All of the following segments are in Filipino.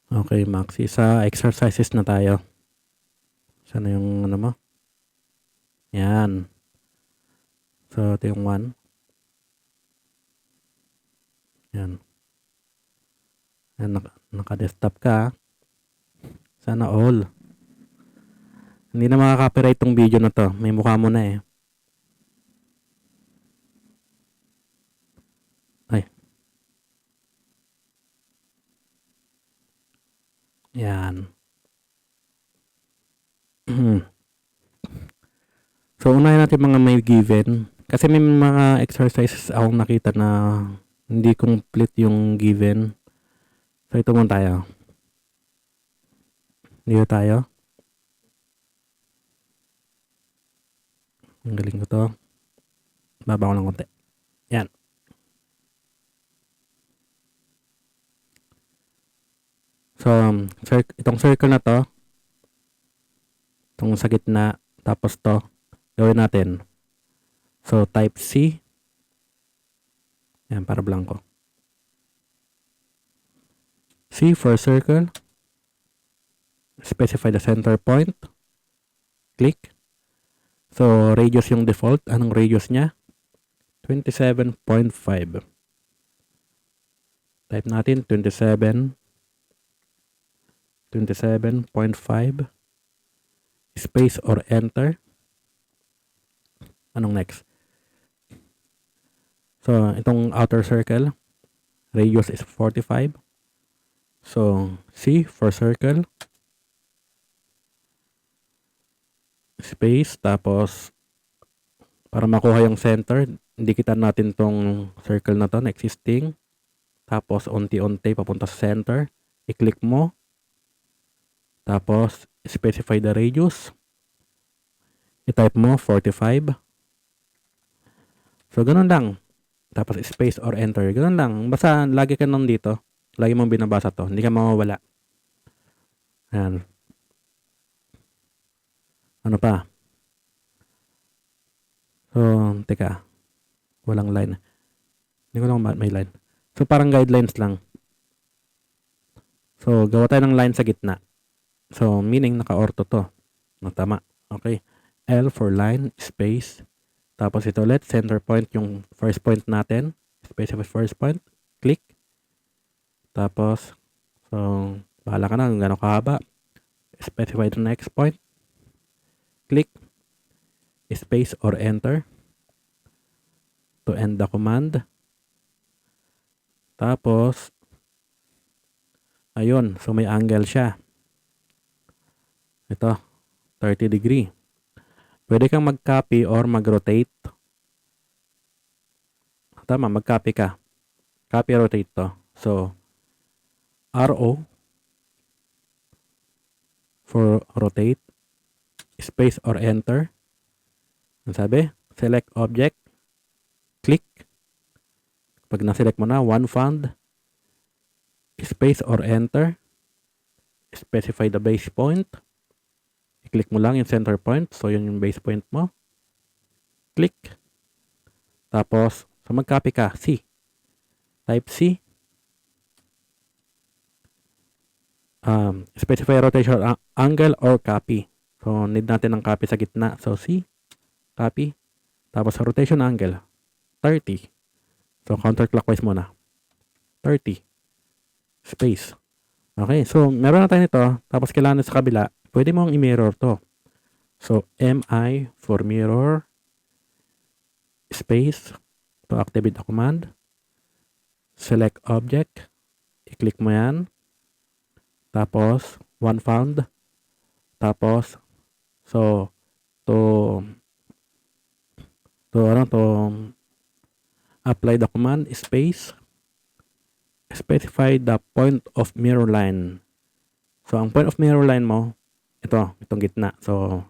Okay, Maxi. Sa exercises na tayo. Sana yung ano mo? Yan. So, ito yung 1. Yan. Yan, naka-desktop ka. Sana all. Hindi na makaka-copyright tong video na to. May mukha mo na eh. Ay. Yan. So, unahin natin mga may given. Kasi may mga exercises akong nakita na hindi complete yung given. So, ito muna tayo. Dito tayo. Ang galing ko to. Baba ko ng konti. Yan. So, itong circle na to, itong sa gitna, tapos to, gawin natin. So, type C. Yan, para blanco. C for circle. Specify the center point. Click. So, radius yung default. Anong radius niya? 27.5. Type natin 27.5. Space or enter. Anong next? So, itong outer circle, radius is 45. So, C for circle. Space, tapos para makuha yung center, dikitan natin tong circle na to na existing. Tapos, unti-unti papunta sa center. I-click mo. Tapos, specify the radius. I-type mo 45. So, ganun lang. Tapos, space or enter. Ganun lang. Basta, lagi ka nandito. Lagi mong binabasa to. Hindi ka mawawala. Ayan. Ano pa? So, teka. Walang line. Hindi ko lang may line. So, parang guidelines lang. So, gawa tayo ng line sa gitna. So, meaning naka-ortho to. No, tama. Okay. L for line, space. Tapos ito ulit, center point yung first point natin. Specify first point. Click. Tapos, so, bahala ka na kung gano'ng kahaba. Specify the next point. Click. Space or enter. To end the command. Tapos, ayun. So, may angle siya. Ito, 30 degree. Pwede kang mag-copy or mag-rotate. Tama, mag-copy ka. Copy, rotate to. So, RO for rotate. Space or enter. Ang sabi? Select object. Click. Pag na-select mo na, one found. Space or enter. Specify the base point. I-click mo lang yung center point. So, yun yung base point mo. Click. Tapos, so mag-copy ka. C. Type C. Specify rotation angle or copy. So, need natin ng copy sa gitna. So, C. Copy. Tapos, rotation angle. 30. So, counterclockwise muna. 30. Space. Okay. So, meron na tayo nito. Tapos, kailangan sa kabila. Pwede mong i-mirror to. So, MI for mirror. Space. To activate the command. Select object. I-click mo yan. Tapos, one found. Tapos, so, to apply the command, space, specify the point of mirror line. So, ang point of mirror line mo, itong gitna. So,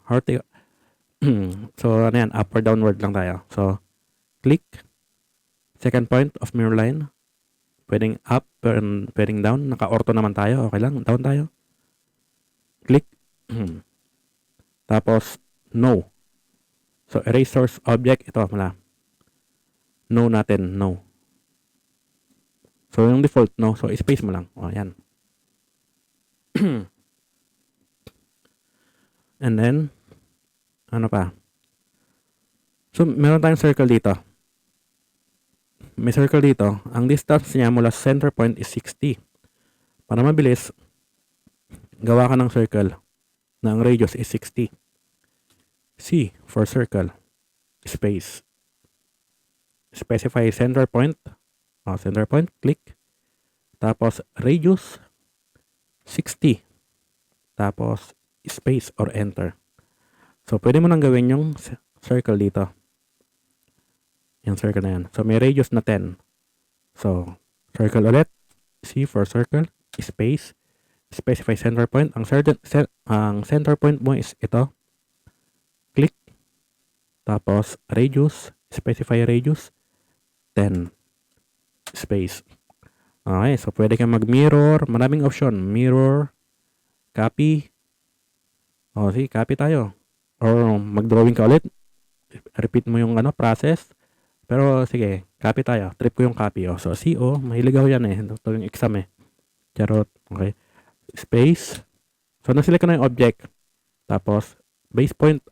so, ano yan, up or downward lang tayo. So, click, second point of mirror line, pwedeng up, pwedeng down, naka-ortho naman tayo, okay lang, down tayo. Click, tapos, no. So, erase source object, ito, mala. No natin, no. So, yung default, no. So, space mo lang. O, yan. And then, ano pa? So, meron tayong circle dito. May circle dito. Ang distance niya mula sa center point is 60. Para mabilis, gawa ka ng circle na ang radius is 60. C for circle. Space. Specify center point. Center point. Click. Tapos, radius 60. Tapos, space or enter. So, pwede mo nang gawin yung circle dito. Yung circle na yan. So, may radius na 10. So, circle ulit. C for circle. Space. Specify center point. Ang center point mo is ito. Click. Tapos, radius. Specify radius. 10. Space. Okay. So, pwede kang mag-mirror. Maraming option. Mirror. Copy. Sige, copy tayo. Or mag-drawing ka ulit. Repeat mo yung process. Pero sige, copy tayo. Trip ko yung copy. So, CO, mahilig ako yan Ito yung exam Charot. Okay. Space. So, naselect ko na yung object. Tapos, base point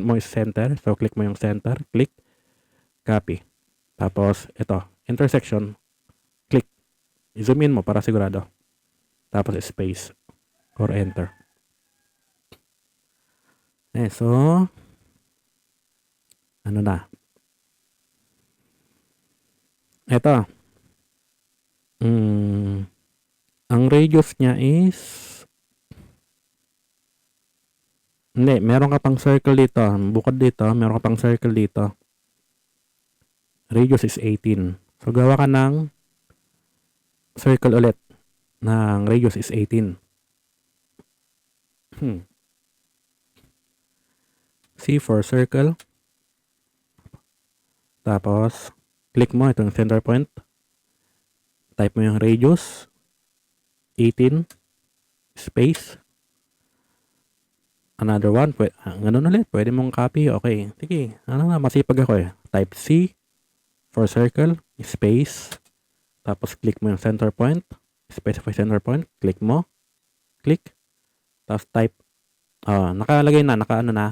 mo is center. So, click mo yung center. Click. Copy. Tapos, ito. Intersection. Click. I-zoom in mo para sigurado. Tapos, space. Or enter. So, ano na? Ito. Ang radius niya is hindi, meron ka pang circle dito. Bukod dito, meron ka pang circle dito. Radius is 18. So, gawa ka ng circle ulit ng radius is 18. C for circle. Tapos, click mo itong center point. Type mo yung radius. 18. Space. Another one. Ganun ulit. Pwede mong copy. Okay. Sige. Masipag ako Type C for circle. Space. Tapos, click mo yung center point. Specify center point. Click mo. Click. Tapos, type. Nakalagay na.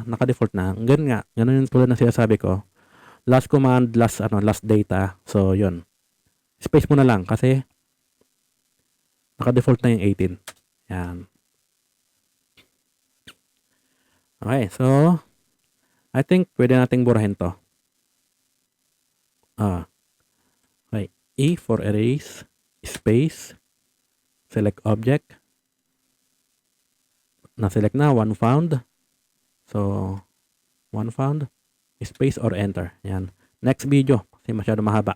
Naka-default na. Ganun nga. Ganun yung tulad na sinasabi ko. Last command, last data. So, yun. Space mo na lang kasi naka-default na yung 18. Yan. Okay, so I think pwede nating burahin to. Okay. E for erase, space, select object. Na-select na, one found. So, one found, space or enter. Yan. Next video kasi masyado mahaba.